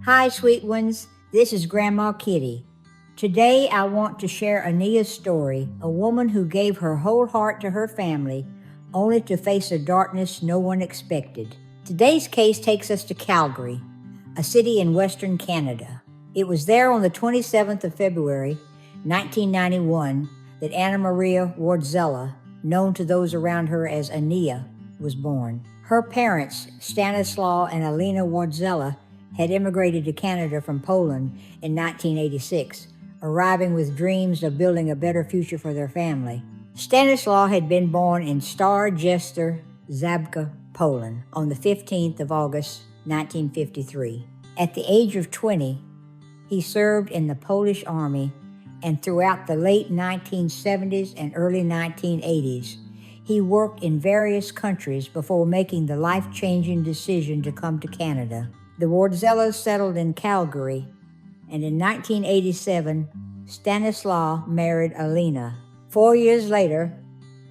Hi, sweet ones. This is Grandma Kitty. Today, I want to share Ania's story, a woman who gave her whole heart to her family, only to face a darkness no one expected. Today's case takes us to Calgary, a city in Western Canada. It was there on the 27th of February, 1991, that Ania Wardzala, known to those around her as Ania, was born. Her parents, Stannislaw and Ania Wardzala, had immigrated to Canada from Poland in 1986, arriving with dreams of building a better future for their family. Stannislaw had been born in Star-Jester, Zabka, Poland, on the 15th of August, 1953. At the age of 20, he served in the Polish Army, and throughout the late 1970s and early 1980s, he worked in various countries before making the life-changing decision to come to Canada. The Wardzalas settled in Calgary, and in 1987, Stannislaw married Alina. 4 years later,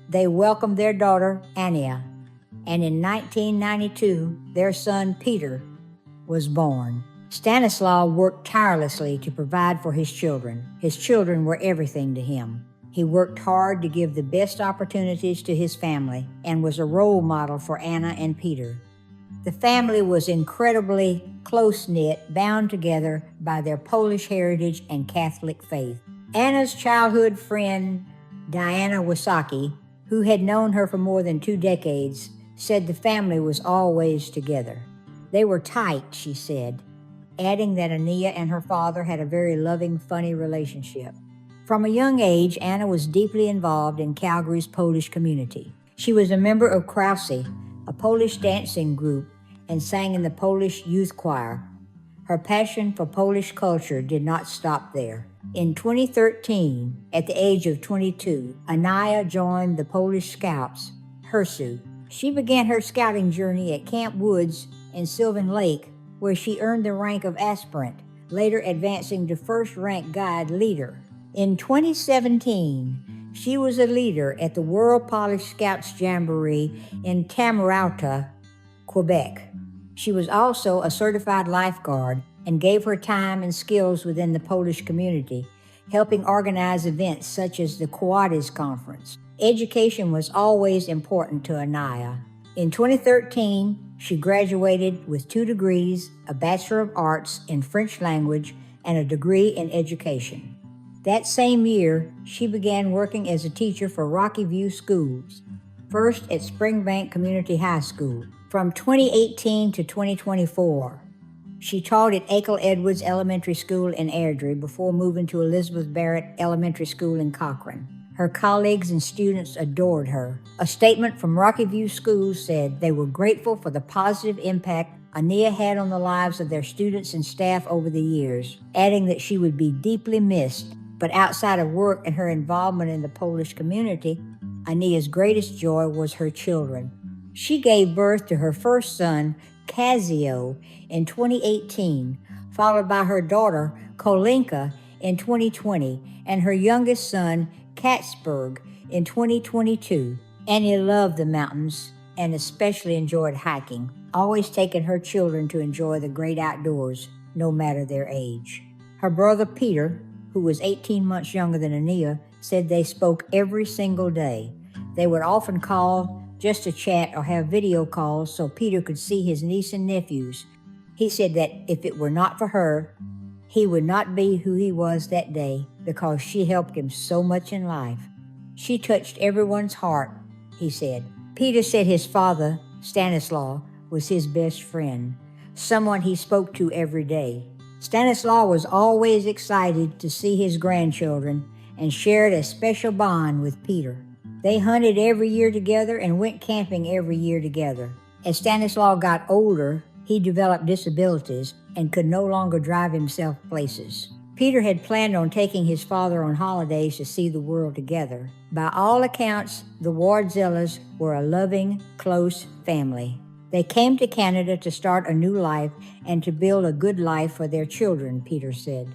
they welcomed their daughter, Ania, and in 1992, their son, Peter, was born. Stanislaw worked tirelessly to provide for his children. His children were everything to him. He worked hard to give the best opportunities to his family and was a role model for Anna and Peter. The family was incredibly close-knit, bound together by their Polish heritage and Catholic faith. Anna's childhood friend, Diana Wysocki, who had known her for more than 2 decades, said the family was always together. They were tight, she said, adding that Ania and her father had a very loving, funny relationship. From a young age, Anna was deeply involved in Calgary's Polish community. She was a member of Krausi, a Polish dancing group, and sang in the Polish youth choir. Her passion for Polish culture did not stop there. In 2013, at the age of 22, Ania joined the Polish Scouts, HERSU. She began her scouting journey at Camp Woods in Sylvan Lake, where she earned the rank of aspirant, later advancing to first-rank guide leader. In 2017, she was a leader at the World Polish Scouts Jamboree in Tamarauta, Quebec. She was also a certified lifeguard and gave her time and skills within the Polish community, helping organize events such as the Quadis Conference. Education was always important to Ania. In 2013, she graduated with 2 degrees, a Bachelor of Arts in French language, and a degree in education. That same year, she began working as a teacher for Rocky View schools, first at Springbank Community High School. From 2018 to 2024, she taught at Akel Edwards Elementary School in Airdrie before moving to Elizabeth Barrett Elementary School in Cochrane. Her colleagues and students adored her. A statement from Rocky View Schools said they were grateful for the positive impact Ania had on the lives of their students and staff over the years, adding that she would be deeply missed. But outside of work and her involvement in the Polish community, Ania's greatest joy was her children. She gave birth to her first son, Kazio, in 2018, followed by her daughter, Kolinka, in 2020, and her youngest son, Katsburg, in 2022. Ania loved the mountains and especially enjoyed hiking, always taking her children to enjoy the great outdoors, no matter their age. Her brother, Peter, who was 18 months younger than Ania, said they spoke every single day. They would often call just to chat or have video calls so Peter could see his niece and nephews. He said that if it were not for her, he would not be who he was that day because she helped him so much in life. She touched everyone's heart, he said. Peter said his father, Stanislaw, was his best friend, someone he spoke to every day. Stanislaw was always excited to see his grandchildren and shared a special bond with Peter. They hunted every year together and went camping every year together. As Stanislaw got older, he developed disabilities and could no longer drive himself places. Peter had planned on taking his father on holidays to see the world together. By all accounts, the Wardzalas were a loving, close family. They came to Canada to start a new life and to build a good life for their children, Peter said.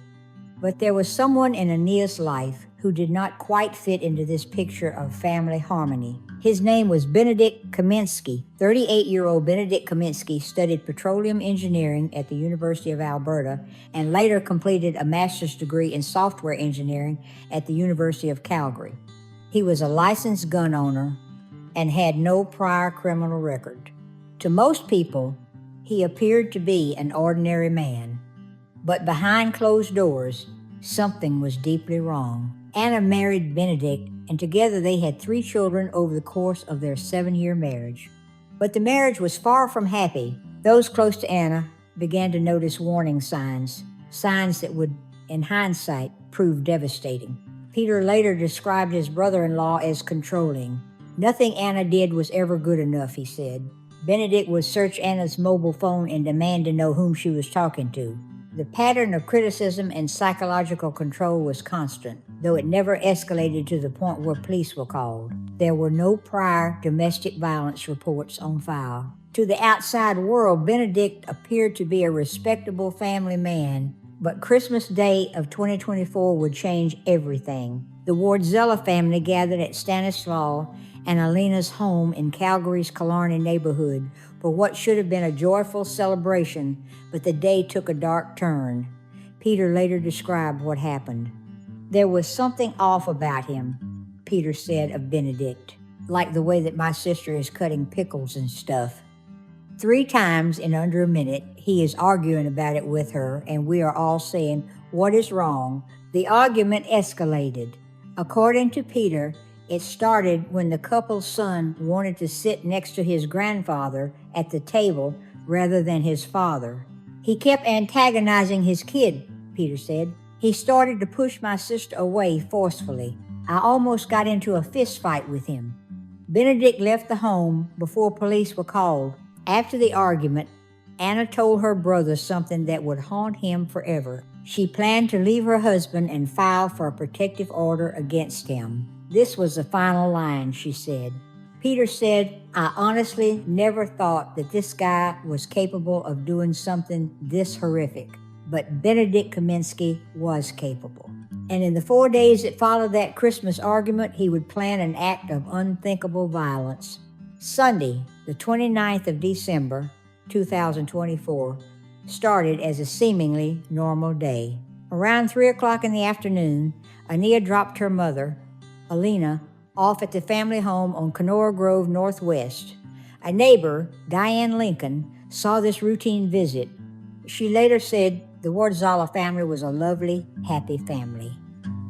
But there was someone in Ania's life who did not quite fit into this picture of family harmony. His name was Benedict Kaminsky. 38-year-old Benedict Kaminsky studied petroleum engineering at the University of Alberta and later completed a master's degree in software engineering at the University of Calgary. He was a licensed gun owner and had no prior criminal record. To most people, he appeared to be an ordinary man. But behind closed doors, something was deeply wrong. Anna married Benedict, and together they had 3 children over the course of their 7-year marriage. But the marriage was far from happy. Those close to Anna began to notice warning signs that would, in hindsight, prove devastating. Peter later described his brother-in-law as controlling. Nothing Anna did was ever good enough, he said. Benedict would search Anna's mobile phone and demand to know whom she was talking to. The pattern of criticism and psychological control was constant, though it never escalated to the point where police were called. There were no prior domestic violence reports on file. To the outside world, Benedict appeared to be a respectable family man, but Christmas Day of 2024 would change everything. The Wardzala family gathered at Stannislaw and Alina's home in Calgary's Killarney neighborhood for what should have been a joyful celebration, but the day took a dark turn. Peter later described what happened. There was something off about him, Peter said of Benedict, like the way that my sister is cutting pickles and stuff. 3 times in under a minute, he is arguing about it with her, and we are all saying, "What is wrong?" The argument escalated. According to Peter, it started when the couple's son wanted to sit next to his grandfather at the table rather than his father. He kept antagonizing his kid, Peter said. He started to push my sister away forcefully. I almost got into a fist fight with him. Benedict left the home before police were called. After the argument, Anna told her brother something that would haunt him forever. She planned to leave her husband and file for a protective order against him. This was the final line, she said. Peter said, "I honestly never thought that this guy was capable of doing something this horrific, but Benedict Kaminsky was capable." And in the 4 days that followed that Christmas argument, he would plan an act of unthinkable violence. Sunday, the 29th of December, 2024, started as a seemingly normal day. Around 3 o'clock in the afternoon, Ania dropped her mother, Alina, off at the family home on Kenora Grove Northwest. A neighbor, Diane Lincoln, saw this routine visit. She later said the Wardzala family was a lovely, happy family.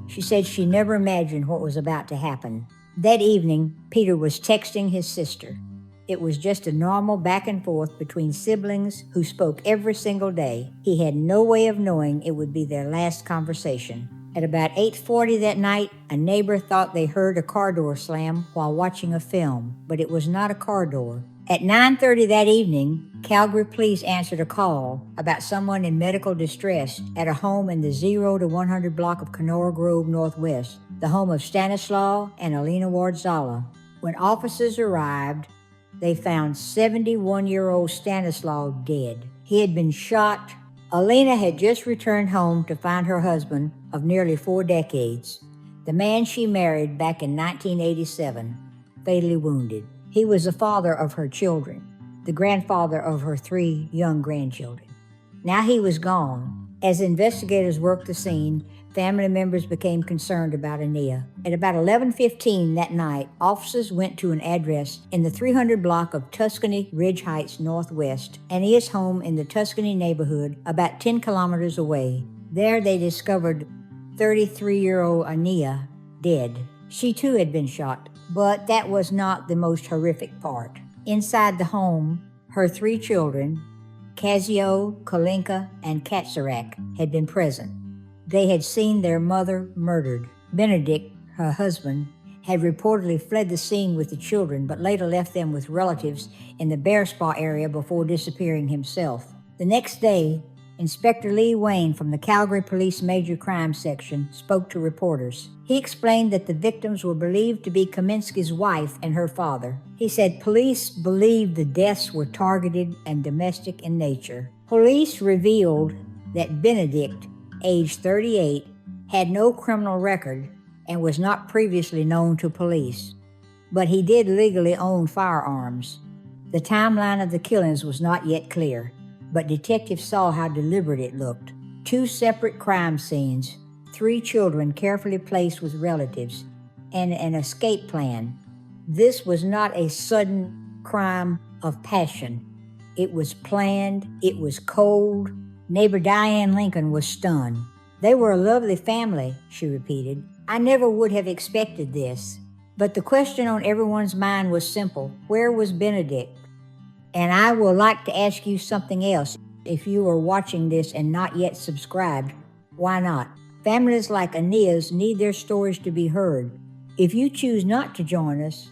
She said she never imagined what was about to happen. That evening, Peter was texting his sister. It was just a normal back and forth between siblings who spoke every single day. He had no way of knowing it would be their last conversation. At about 8:40 that night, a neighbor thought they heard a car door slam while watching a film, but it was not a car door. At 9:30 that evening, Calgary police answered a call about someone in medical distress at a home in the 0 to 100 block of Kenora Grove Northwest, the home of Stannislaw and Alina Wardzala. When officers arrived, they found 71-year-old Stannislaw dead. He had been shot. Alina had just returned home to find her husband of nearly 4 decades, the man she married back in 1987, fatally wounded. He was the father of her children, the grandfather of her 3 young grandchildren. Now he was gone. As investigators worked the scene, family members became concerned about Ania. At about 11:15 that night, officers went to an address in the 300 block of Tuscany Ridge Heights Northwest, Ania's home in the Tuscany neighborhood, about 10 kilometers away. There they discovered 33-year-old Ania dead. She too had been shot, but that was not the most horrific part. Inside the home, her 3 children, Casio, Kalinka, and Katsarak, had been present. They had seen their mother murdered. Benedict, her husband, had reportedly fled the scene with the children, but later left them with relatives in the Bear Spa area before disappearing himself. The next day, Inspector Lee Wayne from the Calgary Police Major Crime Section spoke to reporters. He explained that the victims were believed to be Kaminsky's wife and her father. He said police believed the deaths were targeted and domestic in nature. Police revealed that Benedict age 38, had no criminal record and was not previously known to police. But he did legally own firearms. The timeline of the killings was not yet clear, but detectives saw how deliberate it looked. 2 separate crime scenes, 3 children carefully placed with relatives, and an escape plan. This was not a sudden crime of passion. It was planned, it was cold. Neighbor Diane Lincoln was stunned. "They were a lovely family," she repeated. "I never would have expected this." But the question on everyone's mind was simple. Where was Benedict? And I would like to ask you something else. If you are watching this and not yet subscribed, why not? Families like Ania's need their stories to be heard. If you choose not to join us,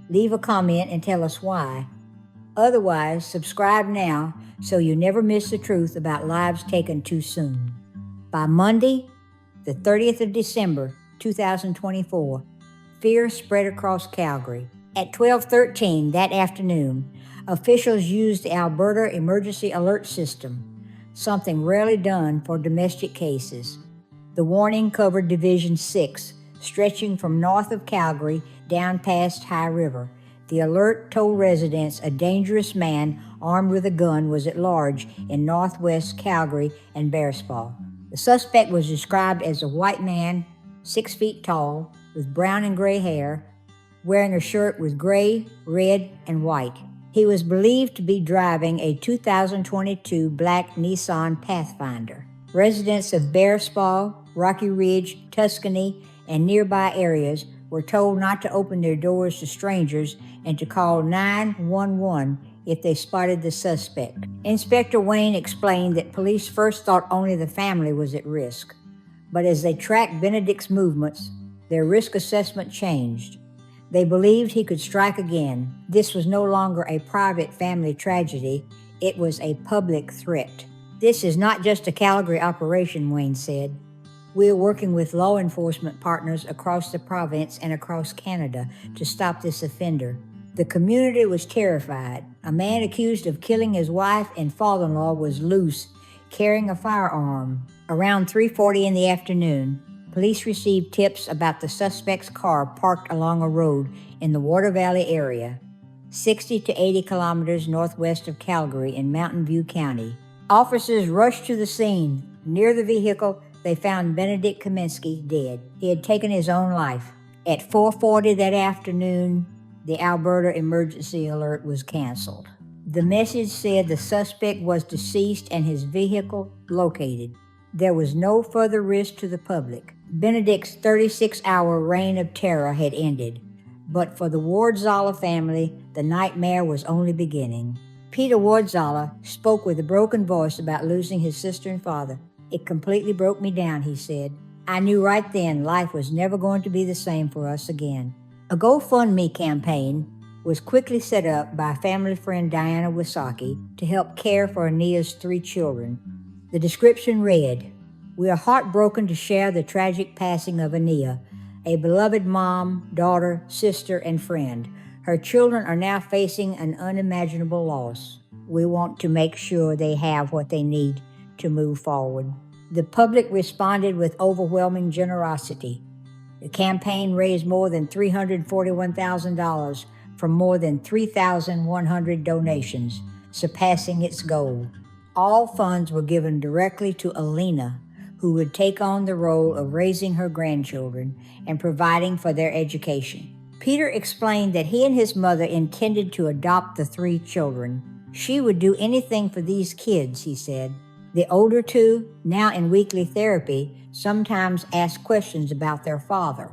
leave a comment and tell us why. Otherwise, subscribe now so you never miss the truth about lives taken too soon. By Monday, the 30th of December, 2024, fear spread across Calgary. At 12:13 that afternoon, officials used the Alberta Emergency Alert System, something rarely done for domestic cases. The warning covered Division 6, stretching from north of Calgary down past High River. The alert told residents a dangerous man armed with a gun was at large in northwest Calgary and Bearspaw. The suspect was described as a white man, 6 feet tall, with brown and gray hair, wearing a shirt with gray, red, and white. He was believed to be driving a 2022 black Nissan Pathfinder. Residents of Bearspaw, Rocky Ridge, Tuscany, and nearby areas were told not to open their doors to strangers and to call 911 if they spotted the suspect. Inspector Wayne explained that police first thought only the family was at risk, but as they tracked Benedict's movements, their risk assessment changed. They believed he could strike again. This was no longer a private family tragedy, it was a public threat. "This is not just a Calgary operation," Wayne said. "We are working with law enforcement partners across the province and across Canada to stop this offender." The community was terrified. A man accused of killing his wife and father-in-law was loose, carrying a firearm. Around 3:40 in the afternoon, police received tips about the suspect's car parked along a road in the Water Valley area, 60 to 80 kilometers northwest of Calgary in Mountain View County. Officers rushed to the scene. Near the vehicle, they found Benedict Kaminsky dead. He had taken his own life. At 4:40 that afternoon, the Alberta Emergency Alert was canceled. The message said the suspect was deceased and his vehicle located. There was no further risk to the public. Benedict's 36-hour reign of terror had ended, but for the Wardzala family, the nightmare was only beginning. Peter Wardzala spoke with a broken voice about losing his sister and father. "It completely broke me down," he said. "I knew right then life was never going to be the same for us again." A GoFundMe campaign was quickly set up by family friend Diana Wisaki to help care for Ania's 3 children. The description read, "We are heartbroken to share the tragic passing of Ania, a beloved mom, daughter, sister, and friend. Her children are now facing an unimaginable loss. We want to make sure they have what they need to move forward." The public responded with overwhelming generosity. The campaign raised more than $341,000 from more than 3,100 donations, surpassing its goal. All funds were given directly to Alina, who would take on the role of raising her grandchildren and providing for their education. Peter explained that he and his mother intended to adopt the 3 children. "She would do anything for these kids," he said. The older 2, now in weekly therapy, sometimes asked questions about their father.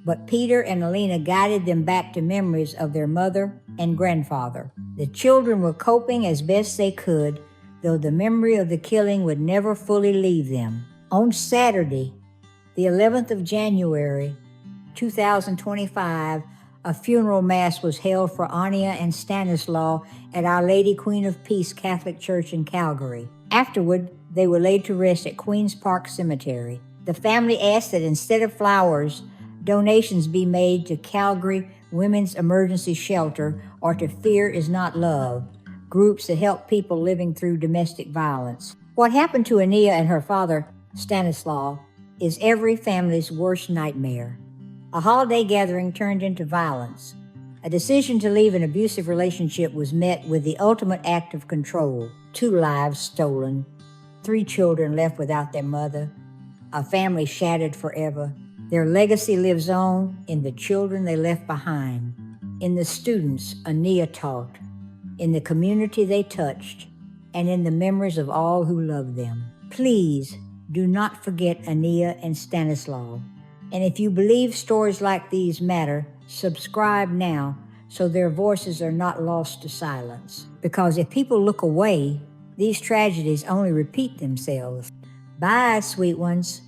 But Peter and Alina guided them back to memories of their mother and grandfather. The children were coping as best they could, though the memory of the killing would never fully leave them. On Saturday, the 11th of January, 2025, a funeral mass was held for Ania and Stannislaw at Our Lady Queen of Peace Catholic Church in Calgary. Afterward, they were laid to rest at Queen's Park Cemetery. The family asked that instead of flowers, donations be made to Calgary Women's Emergency Shelter or to Fear Is Not Love, groups that help people living through domestic violence. What happened to Ania and her father Stannislaw, is every family's worst nightmare. A holiday gathering turned into violence. A decision to leave an abusive relationship was met with the ultimate act of control. 2 lives stolen, 3 children left without their mother, a family shattered forever. Their legacy lives on in the children they left behind, in the students Ania taught, in the community they touched, and in the memories of all who loved them. Please do not forget Ania and Stannislaw. And if you believe stories like these matter, subscribe now so their voices are not lost to silence. Because if people look away, these tragedies only repeat themselves. Bye, sweet ones.